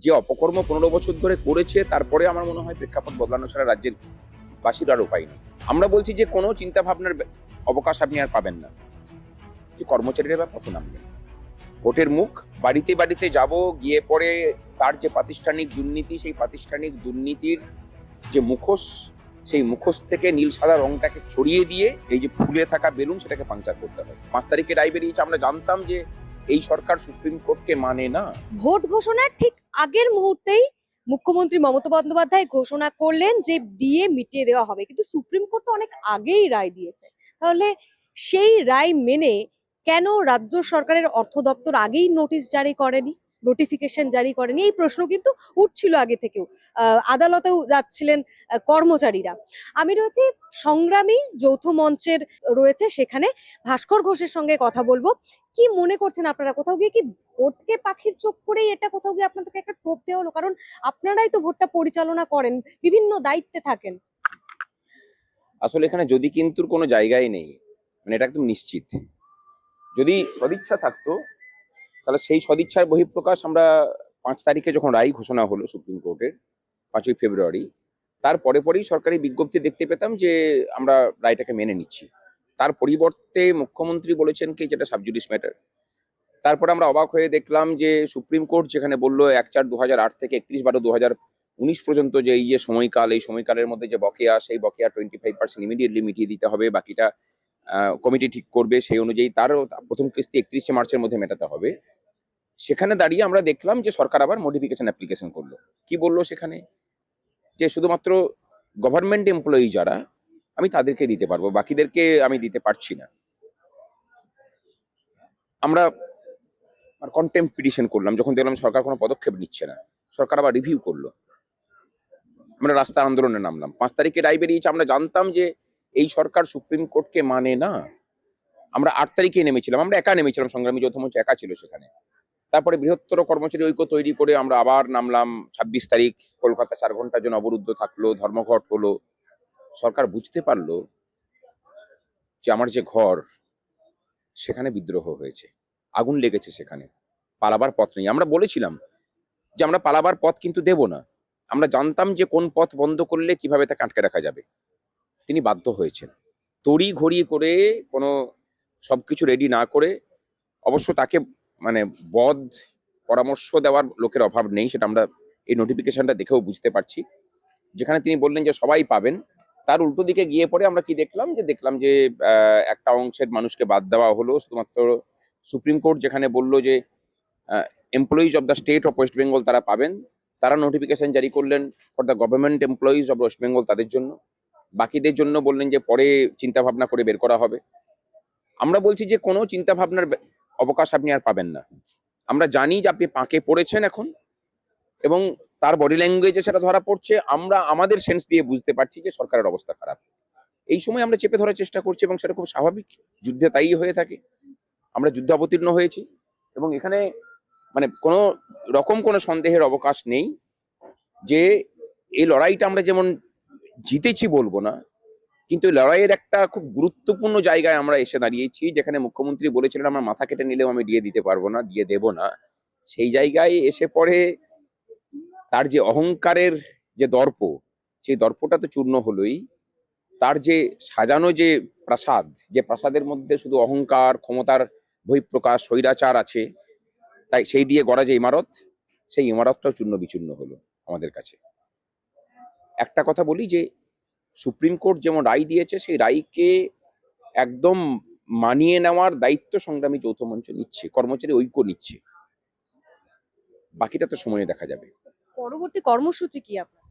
যে অপকর্ম ১৫ বছর ধরে করেছে, তারপরে আমার মনে হয় প্রেক্ষাপট বদলানো ছাড়া রাজ্যের বাসীর আর উপায় নেই। আমরা বলছি যে কোনো চিন্তা ভাবনার অবকাশ আপনি আর পাবেন না। যে কর্মচারীরা এবার পথে নামবেন। ভোটের মুখ, বাড়িতে বাড়িতে যাব, গিয়ে পরে তার যে প্রাতিষ্ঠানিক দুর্নীতি, সেই প্রাতিষ্ঠানিক দুর্নীতির যে মুখোশ, সেই মুখোশ থেকে নীল সাদা রংটাকে ছড়িয়ে দিয়ে এই যে ফুলে থাকা বেলুন সেটাকে পাংচার করতে হয়। ৫ তারিখে রায় বেরিয়েছে, আমরা জানতাম যে এই সরকার সুপ্রিম কোর্টকে মানে না। ভোট ঘোষণার ঠিক আগের মুহূর্তেই মুখ্যমন্ত্রী মমতা বন্দ্যোপাধ্যায় ঘোষণা করলেন যে ডিএ মিটিয়ে দেওয়া হবে, কিন্তু সুপ্রিম কোর্ট তো অনেক আগেই রায় দিয়েছে। তাহলে সেই রায় মেনে কেন রাজ্য সরকারের অর্থ দপ্তর আগেই নোটিশ জারি করেনি, নোটিফিকেশন জারি করেনি? এই প্রশ্ন কিন্তু উঠছিল আগে থেকেও। আদালতেও যাচ্ছিলেন কর্মচারীরা। আমি রয়েছি সংগ্রামী যৌথ মঞ্চের, রয়েছে সেখানে ভাস্কর ঘোষের সঙ্গে কথা বলবো। কি মনে করছেন আপনারা, কোথাও গিয়ে কি ভোটকে পাখির চোখ করেই এটা কোথাও গিয়ে আপনাদেরকে একটা টোপ দেওয়া হলো? কারণ আপনারাই তো ভোটটা পরিচালনা করেন, বিভিন্ন দায়িত্বে থাকেন। আসলে এখানে যদি কিন্তুর কোনো জায়গায় নেই, মানে এটা একদম নিশ্চিত। যদি সদিচ্ছা থাকতো তাহলে সেই সদিচ্ছার বহিঃপ্রকাশ আমরা ৫ তারিখে যখন রায় ঘোষণা হলো সুপ্রিম কোর্টের ৫ই ফেব্রুয়ারি, তার পরেই সরকারি বিজ্ঞপ্তি দেখতে পেতাম যে আমরা রায়টাকে মেনে নিচ্ছি। তার পরিবর্তে মুখ্যমন্ত্রী বলেছেন কি যেটা সাবজুডিস ম্যাটার। তারপরে আমরা অবাক হয়ে দেখলাম যে সুপ্রিম কোর্ট যেখানে বলল ১/৪/২০০৮ থেকে ৩১/১২/২০১৯ পর্যন্ত যে এই যে সময়কাল, এই সময়কালের মধ্যে যে বকেয়া, সেই বকেয়া 25% ইমিডিয়েটলি মিটিয়ে দিতে হবে, বাকিটা কমিটি ঠিক করবে, সেই অনুযায়ী তারও প্রথম কিস্তি ৩১শে মার্চের মধ্যে মেটাতে হবে। সেখানে দাঁড়িয়ে আমরা দেখলাম যে সরকার আবার মডিফিকেশন অ্যাপ্লিকেশন করলো। কি বললো সেখানে? যে শুধুমাত্র গভর্নমেন্ট এমপ্লয়ি যারা, আমি তাদেরকে দিতে পারবো, বাকিদেরকে আমি দিতে পারছি না। আমরা কন্টেম্প পিটিশন করলাম যখন দেখলাম সরকার কোনো পদক্ষেপ নিচ্ছে না। সরকার আবার রিভিউ করলো। আমরা রাস্তা আন্দোলনে নামলাম। ৫ তারিখে রায় বেরিয়েছে, আমরা জানতাম যে এই সরকার সুপ্রিম কোর্টকে মানে না। আমরা ৮ তারিখে নেমেছিলাম, আমরা একা নেমেছিলাম, সংগ্রামী যৌথ মঞ্চ একা ছিল সেখানে। তারপরে বৃহত্তর কর্মচারী ঐক্য তৈরি করে আমরা আবার নামলাম। ২৬ তারিখ কলকাতা ৪ ঘন্টার জন্য অবরুদ্ধ থাকলো, ধর্মঘট হলো। সরকার বুঝতে পারলো যে আমার যে ঘর, সেখানে বিদ্রোহ হয়েছে, আগুন লেগেছে সেখানে, পালাবার পথ নেই। আমরা বলেছিলাম যে আমরা পালাবার পথ কিন্তু দেব না। আমরা জানতাম যে কোন পথ বন্ধ করলে কিভাবে তাকে আটকে রাখা যাবে। তিনি বাধ্য হয়েছেন। তড়ি ঘড়ি করে কোনো সবকিছু রেডি না করে, অবশ্য তাকে মানে বদ পরামর্শ দেওয়ার লোকের অভাব নেই, সেটা আমরা এই নোটিফিকেশনটা দেখেও বুঝতে পারছি। যেখানে তিনি বললেন যে সবাই পাবেন, তার উল্টো দিকে গিয়ে পরে আমরা কি দেখলাম যে একটা অংশের মানুষকে বাদ দেওয়া হলো। শুধুমাত্র সুপ্রিম কোর্ট যেখানে বলল যে employees of the state of West Bengal তারা পাবেন, তারা নোটিফিকেশন জারি করলেন for the government employees of West Bengal তাদের জন্য। বাকিদের জন্য বললেন যে পরে চিন্তা ভাবনা করে বের করা হবে। আমরা বলছি যে কোনো চিন্তা ভাবনার অবকাশ আপনি আর পাবেন না। আমরা জানি যে আপনি পাঁকে পড়েছেন এখন, এবং তার বডি ল্যাঙ্গুয়েজে সেটা ধরা পড়ছে। আমরা আমাদের সেন্স দিয়ে বুঝতে পারছি যে সরকারের অবস্থা খারাপ। এই সময় আমরা চেপে ধরার চেষ্টা করছি, এবং সেটা খুব স্বাভাবিক। যুদ্ধে তাই হয়ে থাকে। আমরা যুদ্ধে অবতীর্ণ হয়েছি, এবং এখানে মানে কোনো রকম কোনো সন্দেহের অবকাশ নেই যে এই লড়াইটা আমরা যেমন জিতেছি বলবো না, কিন্তু এই লড়াইয়ের একটা খুব গুরুত্বপূর্ণ জায়গায় আমরা এসে দাঁড়িয়েছি, যেখানে মুখ্যমন্ত্রী বলেছিলেন আমার মাথা কেটে নিলেও আমি দিয়ে দিতে পারবো না, দিয়ে দেব না। সেই জায়গায় এসে পড়ে তার যে অহংকারের যে দর্প, সেই দর্পটা তো চূর্ণ হলোই। তার যে সাজানো যে প্রাসাদ, যে প্রাসাদের মধ্যে শুধু অহংকার, ক্ষমতার বহিঃপ্রকাশ, স্বৈরাচার আছে, তাই সেই দিয়ে গড়া যে ইমারত, সেই ইমারতটাও চূর্ণ বিচূর্ণ হলো আমাদের কাছে। একটা কথা বলি যে সুপ্রিম কোর্ট যেমন রায় দিয়েছে, সেই রায়কে একদম মানিয়ে নেওয়ার দায়িত্ব সংগ্রামী যৌথ মঞ্চ নিচ্ছে, কর্মচারী ঐক্য নিচ্ছে। বাকিটা তো সময়ে দেখা যাবে। পরবর্তী কর্মসূচি কি আপনার?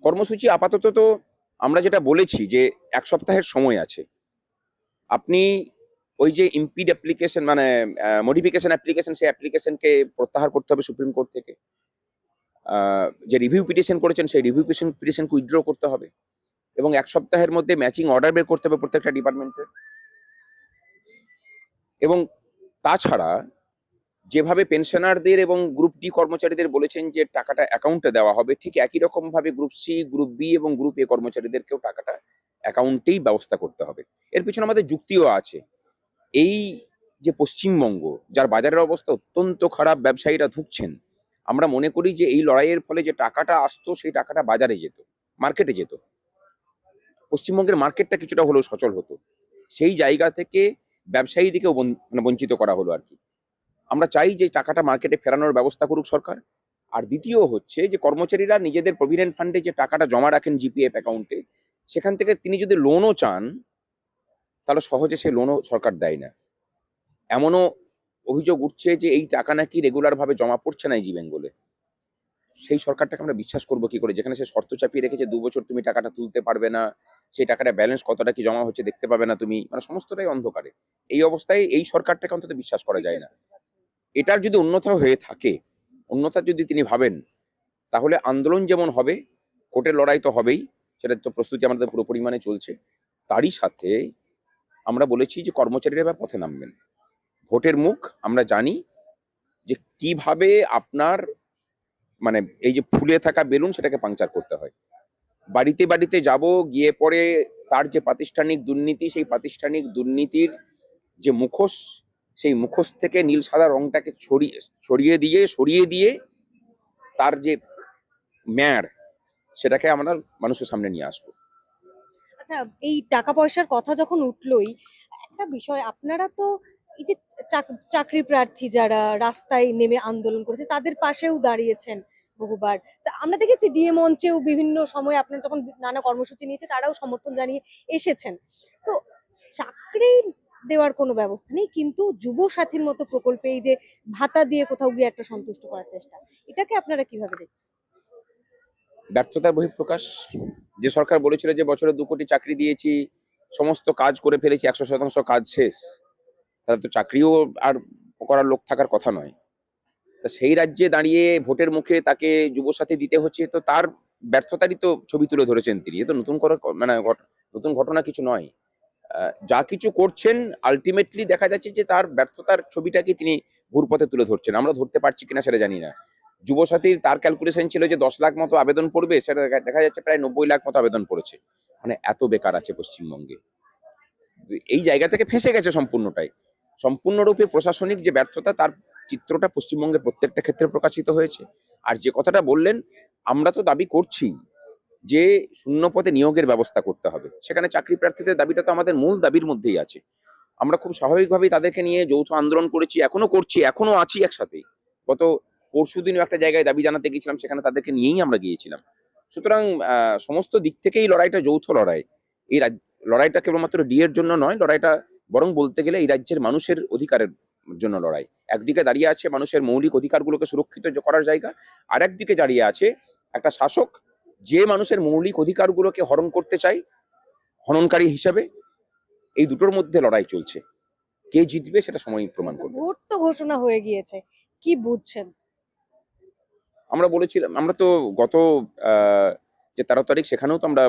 কর্মসূচি আপাতত তো আমরা যেটা বলেছি যে ১ সপ্তাহের সময় আছে। আপনি ওই যে ইম্পিড অ্যাপ্লিকেশন মানে মডিফিকেশন অ্যাপ্লিকেশন, সেই অ্যাপ্লিকেশনকে প্রত্যাহার করতে হবে সুপ্রিম কোর্ট থেকে। যে রিভিউ পিটিশন করেছেন, সেই রিভিউ পিটিশনকে উইথড্র করতে হবে, এবং ১ সপ্তাহের মধ্যে ম্যাচিং অর্ডার বের করতে হবে প্রত্যেকটা ডিপার্টমেন্টের। এবং তাছাড়া যেভাবে পেনশনারদের এবং গ্রুপ ডি কর্মচারীদের বলেছেন যে টাকাটা অ্যাকাউন্টে দেওয়া হবে, ঠিক একই রকম ভাবে গ্রুপ সি, গ্রুপ বি এবং গ্রুপ এ কর্মচারীদেরকেও টাকাটা অ্যাকাউন্টেই ব্যবস্থা করতে হবে। এর পিছনে আমাদের যুক্তিও আছে। এই যে পশ্চিমবঙ্গ, যার বাজারের অবস্থা অত্যন্ত খারাপ, ব্যবসায়ীরা ধুঁকছেন, আমরা মনে করি যে এই লড়াইয়ের ফলে যে টাকাটা আসতো সেই টাকাটা বাজারে যেত, মার্কেটে যেত, পশ্চিমবঙ্গের মার্কেটটা কিছুটা হলেও সচল হতো। সেই জায়গা থেকে ব্যবসায়ীদিকেও মানে বঞ্চিত করা হলো আর কি। আমরা চাই যে টাকাটা মার্কেটে ফেরানোর ব্যবস্থা করুক সরকার। আর দ্বিতীয় হচ্ছে যে কর্মচারীরা নিজেদের প্রভিডেন্ট ফান্ডে যে টাকাটা জমা রাখেন জিপিএফ অ্যাকাউন্টে, সেখান থেকে তিনি যদি লোনও চান তাহলে সহজে সেই লোনও সরকার দেয় না। এমনও অভিযোগ উঠছে যে এই টাকা নাকি রেগুলার ভাবে জমা পড়ছে না ইজি বেঙ্গলে। সেই সরকারটাকে আমরা বিশ্বাস করবো কি করে, যেখানে সে শর্ত চাপিয়ে রেখেছে 2 বছর তুমি টাকাটা তুলতে পারবে না, সেই টাকাটা ব্যালেন্স কতটা কি জমা হচ্ছে দেখতে পাবে না তুমি, মানে সমস্তটাই অন্ধকারে। এই অবস্থায় এই সরকারটাকে অন্তত বিশ্বাস করা যায় না। এটার যদি অন্যথা হয়ে থাকে, অন্যথা যদি তিনি ভাবেন, তাহলে আন্দোলন যেমন হবে, কোর্টের লড়াই তো হবেই, সেটার তো প্রস্তুতি আমাদের পুরো পরিমাণে চলছে। তারই সাথে আমরা বলেছি যে কর্মচারীরা এবার পথে নামবেন। ভোটের মুখ আমরা জানি যে কিভাবে আপনার মানে এই যে ফুলে থাকা বেলুন সেটাকে পাংচার করতে হয়। বাড়িতে বাড়িতে যাব, গিয়ে পরে তার যে প্রাতিষ্ঠানিক দুর্নীতি, সেই প্রাতিষ্ঠানিক দুর্নীতির যে মুখোশ, সেই মুখোশ থেকে নীল সাদা রংটাকে সরিয়ে দিয়ে তার যে ম্যাড়, সেটাকে আমরা মানুষের সামনে নিয়ে আসবো। আচ্ছা, এই টাকা পয়সার কথা যখন উঠলোই, একটা বিষয়, আপনারা তো এই যে চাকরি প্রার্থী যারা রাস্তায় নেমে আন্দোলন করেছে তাদের পাশেও দাঁড়িয়েছেন বহুবার। তা আমরা দেখেছি ডিএ মঞ্চেও বিভিন্ন সময় আপনারা যখন নানা কর্মসূচি নিয়েছে তারাও সমর্থন জানিয়ে এসেছেন। তো চাকরি দেওয়ার কোনো ব্যবস্থা নেই, কিন্তু যুব সাথীর মতো প্রকল্পে এই যে ভাতা দিয়ে কোথাও গিয়ে একটা সন্তুষ্ট করার চেষ্টা, এটাকে আপনারা কিভাবে দেখছেন? ব্যর্থতার বহিঃপ্রকাশ। যে সরকার বলেছিল যে বছরে 2 কোটি চাকরি দিয়েছি, সমস্ত কাজ করে ফেলেছি, 100% কাজ শেষ, তাহলে তো চাকরিও আর করার লোক থাকার কথা নয়। তা সেই রাজ্যে দাঁড়িয়ে ভোটের মুখে তাকে যুবসাথী দিতে হচ্ছে, তো তার ব্যর্থতারই তো ছবি তুলে ধরেছেন তিনি। এ তো নতুন করে মানে নতুন ঘটনা কিছু নয়। যা কিছু করছেন আলটিমেটলি দেখা যাচ্ছে যে তার ব্যর্থতার ছবিটাকে তিনি ঘুরপথে তুলে ধরছেন। আমরা ধরতে পারছি কিনা সেটা জানি না। যুবসাথীর তার ক্যালকুলেশন ছিল যে 10 লাখ মতো আবেদন পড়বে, সেটা দেখা যাচ্ছে প্রায় 90 লাখ মতো আবেদন পড়েছে। মানে এত বেকার আছে পশ্চিমবঙ্গে। এই জায়গা থেকে ফেঁসে গেছে সম্পূর্ণটাই। সম্পূর্ণরূপে প্রশাসনিক যে ব্যর্থতা, তার চিত্রটা পশ্চিমবঙ্গের প্রত্যেকটা ক্ষেত্রে প্রকাশিত হয়েছে। আর যে কথাটা বললেন, আমরা তো দাবি করছি যে শূন্য পদে নিয়োগের ব্যবস্থা করতে হবে। সেখানে চাকরি প্রার্থীদের দাবিটা তো আমাদের মূল দাবির মধ্যেই আছে। আমরা খুব স্বাভাবিকভাবেই তাদেরকে নিয়ে যৌথ আন্দোলন করেছি, এখনো করছি, এখনো আছি একসাথে। গত পরশুদিনও একটা জায়গায় দাবি জানাতে গেছিলাম, সেখানে তাদেরকে নিয়েই আমরা গিয়েছিলাম। সুতরাং সমস্ত দিক থেকেই লড়াইটা যৌথ লড়াই। এই লড়াইটা কেবলমাত্র ডিএর জন্য নয়, লড়াইটা বরং বলতে গেলে এই রাজ্যের মানুষের অধিকারের জন্য লড়াই। একদিকে দাঁড়িয়ে আছে মানুষের মৌলিক অধিকারগুলোকে সুরক্ষিত করার জায়গা, আর একদিকে দাঁড়িয়ে আছে একটা শাসক যে মানুষের মৌলিক অধিকারগুলোকে হরণ করতে চায় হননকারী হিসাবে। এই দুটোর মধ্যে লড়াই চলছে। কে জিতবে সেটা সময় প্রমাণ করবে। ভোট তো ঘোষণা হয়ে গিয়েছে, কি বুঝছেন? আমরা বলেছিলাম, আমরা তো গত যে 13 তারিখ, সেখানেও তো আমরা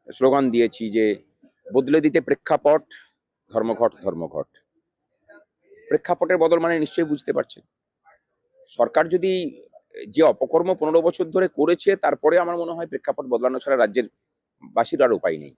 স্লোগান দিয়েছি যে বদলে দিতে প্রেক্ষাপট, ধর্মঘট ধর্মঘট। প্রেক্ষাপটের বদল মানে নিশ্চয়ই বুঝতে পারছেন। সরকার যদি যে অপকর্ম 15 বছর ধরে করেছে, তারপরে আমার মনে হয় প্রেক্ষাপট বদলানো ছাড়া রাজ্যের বাসীর আর উপায় নেই।